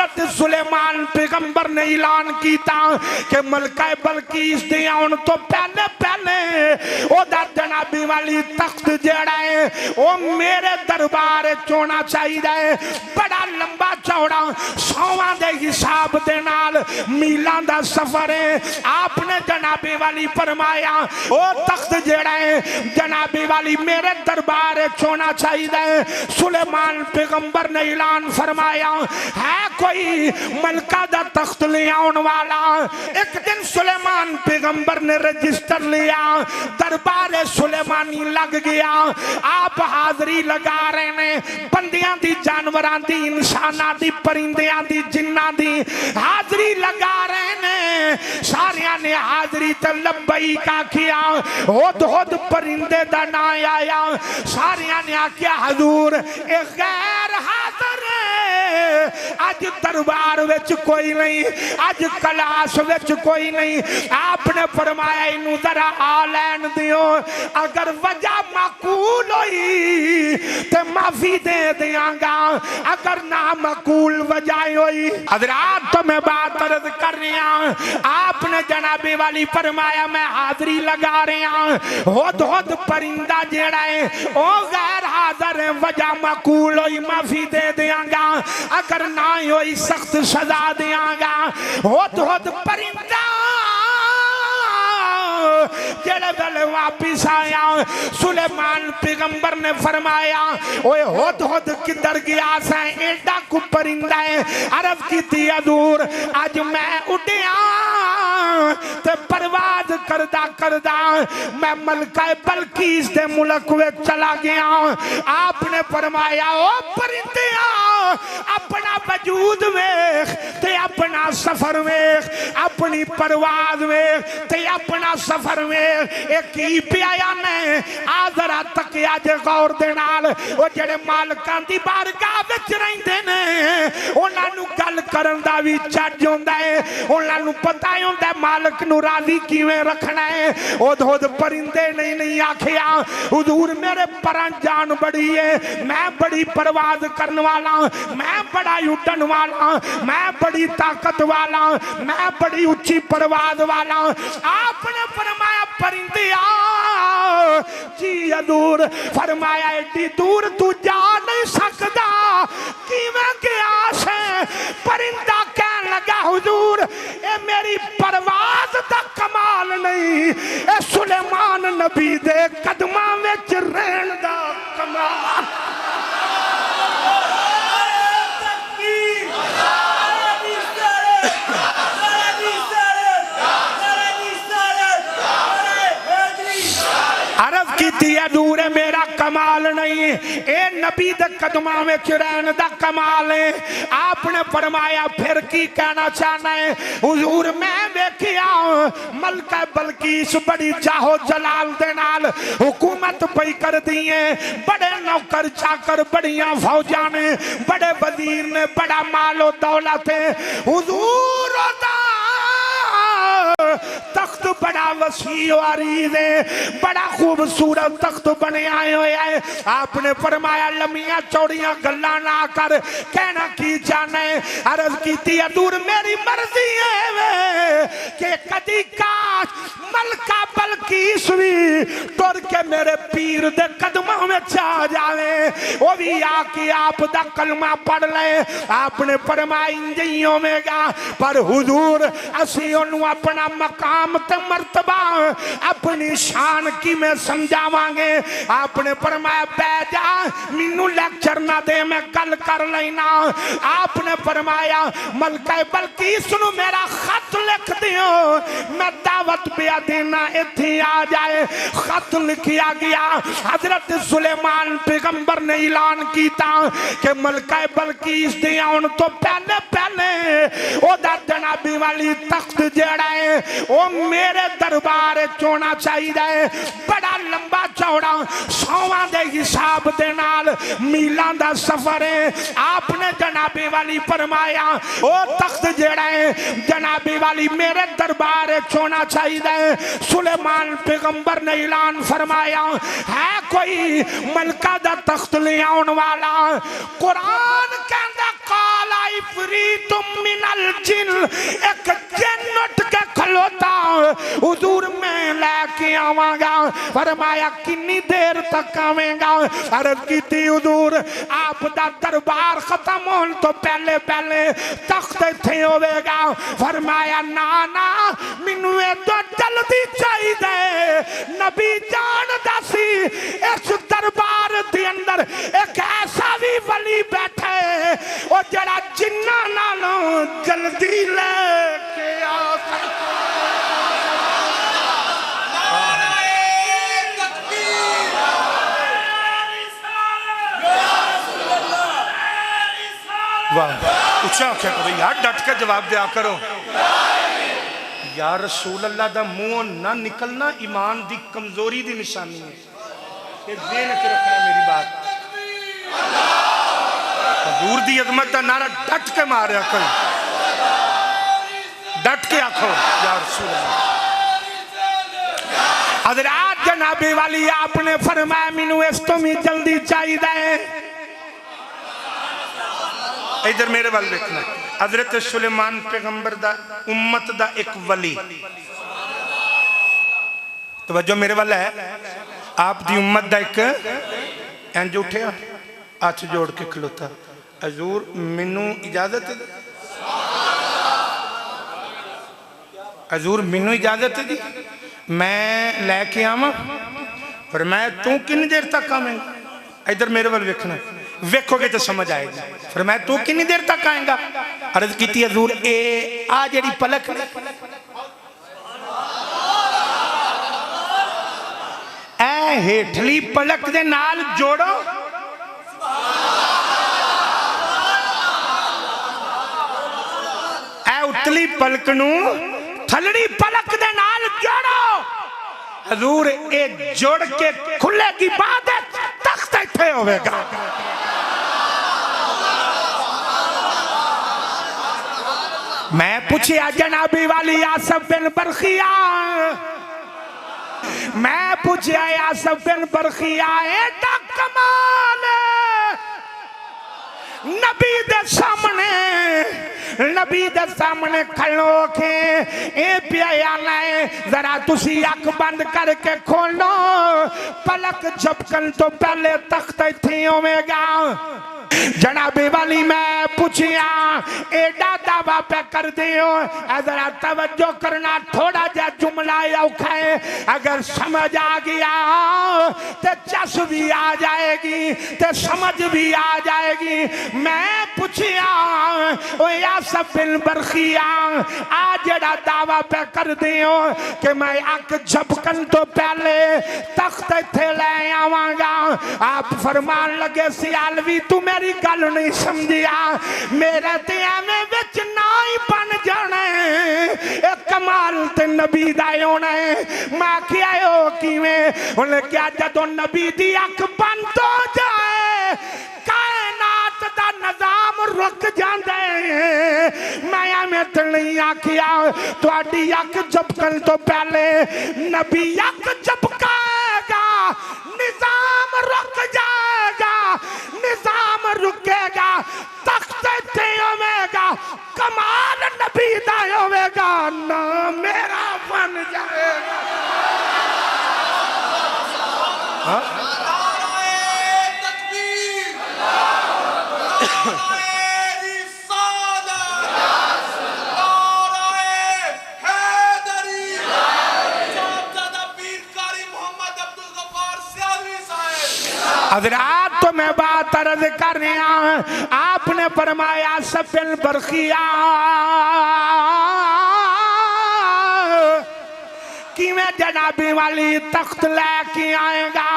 हजरत सुलेमान पैगंबर ने ऐलान किया कि मलका बलकीस दे आउण तो पहले पहले ओदा जनाबी वाली तख्त जेड़ा है वो मेरे दरबार होना चाहिए। बड़ा लंबा चौड़ा 100 दे हिसाब दे नाल मीलां दा सफर है। आपने जनाबी वाली फरमाया ओ तख्त जेड़ा है जनाबी वाली मेरे दरबार होना चाहिए। सुलेमान पैगंबर ने ऐलान फरमाया है कोई मलका दा तख्त ले आउण वाला। एक दिन सुलेमान पैगंबर ने रजिस्टर लिया, दरबार सुलेमानी लग गया। आप हाजरी लगा रहे ने, बंदियां दी, जानवरां दी, इंसानां दी, परिंदियां दी, जिन्नां दी हाजरी लगा रहे ने। सारियां ने हाजरी ते लब्बैक आखिया। हुद हुद परिंदे दा ना आया। सारियां ने आखिया हजूर ए गैर हाजिर अज दरबार विच कोई नहीं, अज कलाश विच कोई नहीं। आपने फरमाया इनू जरा आ लैन दियो, अगर वजह माकूल होई ते माफी दे दियांगा, अगर ना माकूल वजह होई। हजरात तो मैं बात अर्ज कर रहा, आपने जनाबे वाली फरमाया मैं हाजरी लगा रहा। हुद हुद परिंदा जेड़ा है ओ गैर हाजिर है, वजह माकूल होई माफी दे दियांगा, अगर ना होई सख्त सजा दियांगा। हुद हुद परिंदा जेड़े वेले वापिस आया सुलेमान पैगंबर ने फरमाया ओए हुद हुद किधर गया सा, एडा कु परिंदा है। अरब की थी हजूर आज मैं उड़िया ते परवाज करदा करदा मैं मलका बलकीस दे मुल्क में चला गया। आपने फरमाया ओ परिंदिया अपना वजूद वेख ते अपना सफर वेख, अपनी परवाज वेख ते अपना सफर वेख। एक ही पिया ने आजरा तक आज गौर दे नाल ओ जेड़े मालकां दी बारगाह विच रहिंदे ने उन्हां नूं गल करन दा भी चज हुंदा है, उन्हां नूं पता हुंदा है मालक नूं राजी किवें रखना है। हुद हुद परिंदे नहीं आखिया हुजूर मेरे परां जान बड़ी है, मैं बड़ी परवाज करने वाला, मैं बड़ा उड़न वाला, मैं बड़ी ताकत वाला, मैं बड़ी ऊंची परवाज वाला। आपने फरमाया परिंदिया जी हजूर, फरमाया एडी दूर तू जा नहीं सकता, किवें गया से? परिंदा कहन लगा हुजूर ए मेरी परवाज दा कमाल नहीं, ए सुलेमान नबी दे कदमां विच रहन दा कमाल। अरब की थी हजूर मेरा कमाल नहीं, ए नबी दे कदमां विच रहन दा कमाल है। आपने फरमाया फिर की कहना चाहना है? हुजूर मैं वेखिया मलका बलकीस बड़ी चाहो जलाल दे नाल हुकूमत पई कर दी है, बड़े नौकर चाकर, बड़ियां फौजा ने, बड़े वजीर ने, बड़ा मालो दौलत है। हुजूर तख्त बड़ा वसी अरीज है, बड़ा खूबसूरत तख्त बने आए हुए है। आपने फरमाया लम्बियां चौड़ियां गल्लां ना कर, कहना की जाने? अर्ज की हजूर मेरी मर्जी है कि कदी काश मलका बलकीस भी टुर के मेरे पीर दे कदमां में आ जावे, वो भी आके आप दा कलमा पढ़ ले। आपने फरमाया इंज ही होवेगा, पर हुजूर असी ओनू अपना मकाम ते मर्तबा अपनी शान की मैं समझावांगे। आपने फरमाया बैठ जा मैनू लेक्चर ना दे, मैं गल कर लेना। आपने फरमाया मलका बलकीस नू मेरा खत लिख दियो, मैं दावत पिया देना इत्थे आ जाए। खत लिखिया गया। हजरत सुलेमान पैगंबर ने ऐलान किया कि मलका बलकीस दे आउण तो पहले पहले ओदा जनाबी वाली तख्त जेड़ा है वो मेरे दरबार होना चाहिए। बड़ा लंबा चौड़ा 100 दे हिसाब दे नाल मीलां दा सफर है। आपने जनाबे वाली फरमाया ओ तख्त जेड़ा है जनाबे वाली मेरे दरबार होना चाहिए। सुलेमान पैगंबर ने ऐलान फरमाया है कोई मलका दा तख्त ले आउण वाला? कुरान कहंदा काला इफरीत मिनल जिन, एक जिन उठ के खलोता, हुजूर मैं लेके आवांगा। फरमाया कितनी देर तक आवेगा? अर्ज की थी हुजूर आप दा दरबार खत्म होने तो पहले पहले तख्त इत्थे होवेगा। फरमाया ना ना मैनू तो जल्दी चाहिए। नबी जानदा सी इस दरबार दे अंदर एक ऐसा भी वली बैठा है और जड़ा जिन्ना नालों जल्दी लेके आ सकता। वाह, ऊंचा आख्या करो यार, डट के जवाब दिया करो। या रसूल अल्लाह दा मुंह ना निकलना ईमान दी कमजोरी दी निशानी है। ये ज़हन च रखना मेरी बात। हजूर दी अजमत दा नारा डट के मारिया करो, डट के आखो या रसूल अल्लाह। हजरात जनाबे वाली आपने फरमाया मैनू इस तो भी जल्दी चाहिए। इधर मेरे वाल देखना। हजरत सुलेमान पैगंबर दा उम्मत दा एक वली, तवज्जो मेरे वाल है। आप दी उम्मत दा एक इंज उठिया हाथ जोड़ के खलोता, हजूर मैनू इजाजत है, हजूर मैनू इजाजत है जी, मैं लैके आवा। पर मैं तू कितनी देर तक आवेंगा? इधर मेरे वाल देखना, वेखोगे तो समझ आएगा। फिर मैं तू कितनी देर तक आएगा? अर्ज की हजूर ए आ जेड़ी पलक ए हेठली पलक दे नाल जोड़ो, ए उतली पलक नू थलड़ी पलक दे नाल जोड़ो। हजूर ए जोड़ के खुलेगी बाद तख्त इत्थे होवेगा। मैं पूछिया जनाबी वाली आसफ बिन बरखिया, मैं पूछिया आसफ बिन बरखिया एडा कमाल नबी दे सामने, नबी दे सामने खड़ो के ए पिया है जरा तुसी अख बंद करके खोलो, पलक झपकन तो पहले तख्त इत्थे होवेगा। जनाबे वाली मैं पूछिया एडा दावा पे कर दियो, जरा तवज्जो करना, थोड़ा जा जुमला औखा है, अगर समझ आ गया तो चस भी आ जाएगी तो समझ भी आ जाएगी। मैं पूछिया ओ आसफ बिन बरखिया आ जड़ा दावा पे कर दियो कि मैं अख झपकन तो पहले तख्त इत्थे ले आवांगा। आप फरमान लगे सियालवी तू मेरी गल नहीं समझिया, मेरे ते एवें विच ना ही बन जाना है, कमाल ते नबी दा होना है। मैं क्या हो किवें? उन्हें क्या जदों नबी दी अख बंद हो जाए कायनात दा निजाम रुक जांदा है। मैं एवें ते नहीं आखिया तुहाडी अख झपकन तो पहले नबी अख झपकाएगा, निजाम रुक जाएगा, निजाम रुकेगा, तख्त इत्थे होवेगा, कमाल नबी दा होवेगा, ना मेरा बन जाएगा। हजरात तो मैं बात अर्ज कर रहा हूं, आपने फरमाया आसफ बिन बरखिया कि मैं जनाबी वाली तख्त लेके आएगा।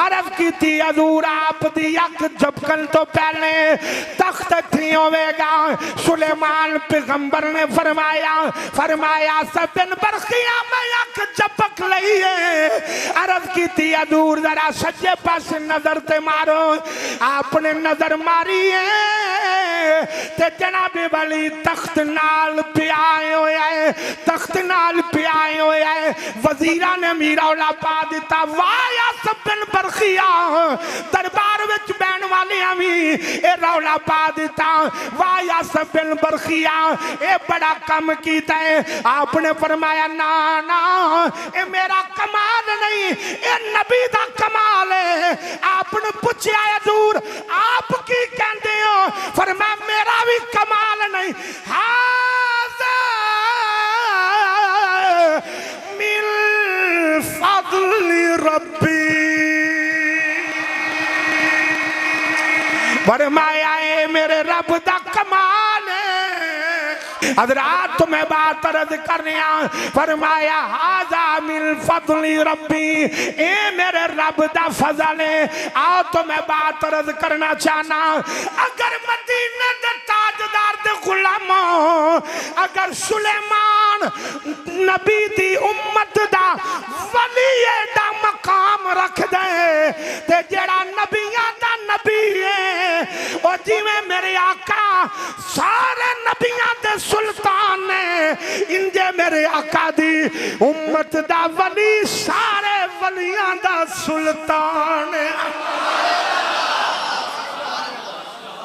अर्ज की थी हजूर आप दी अख झपकन तो पहले तख्त थी होवेगा। सुलेमान पैगंबर ने फरमाया फरमाया सब बिन बरखिया में अख झपक लई है। अर्ज की थी हजूर जरा सच्चे पास नजर ते मारो। आपने नजर मारी है ते जनाबी वाली तख्त नाल प्याए होया है, तख्त नाल प्याए होया है। वजीरा ने मीरौला पा दिता। वाया बिन बरखिया दरबार विच बैन वालियां भी ए रौला पा दिता। वाया बिन बरखिया ए बड़ा कम कीता है। आपने फरमाया ना ना ए मेरा कमाल नहीं, ए नबी दा कमाल है। आपने पूछा हजूर आप की कहते हो? फरमाया मेरा भी कमाल नहीं। हाज़ा मिन फज़्ल रब्बी। फरमाया ए मेरे रब दा कमाल है। हज़रात तुम्हें बात अर्ज करने फरमाया हाज़ा मिन फज़्ल रब्बी, ए मेरे रब दा फज़ल है। आओ तो मैं बात अर्ज करना चाहना, अगर मदीने दे ताजदार दे गुलामो अगर सुलेमान नबी दी उम्मत दा वली दा मकाम रख दे ते जेड़ा नबियां दा नबी है ओ जिवें मेरे आका सारे नबियां दे सुल्तान ने, इंजे मेरे आका दी उम्मत दा वली सारे वलियां दा सुल्तान है।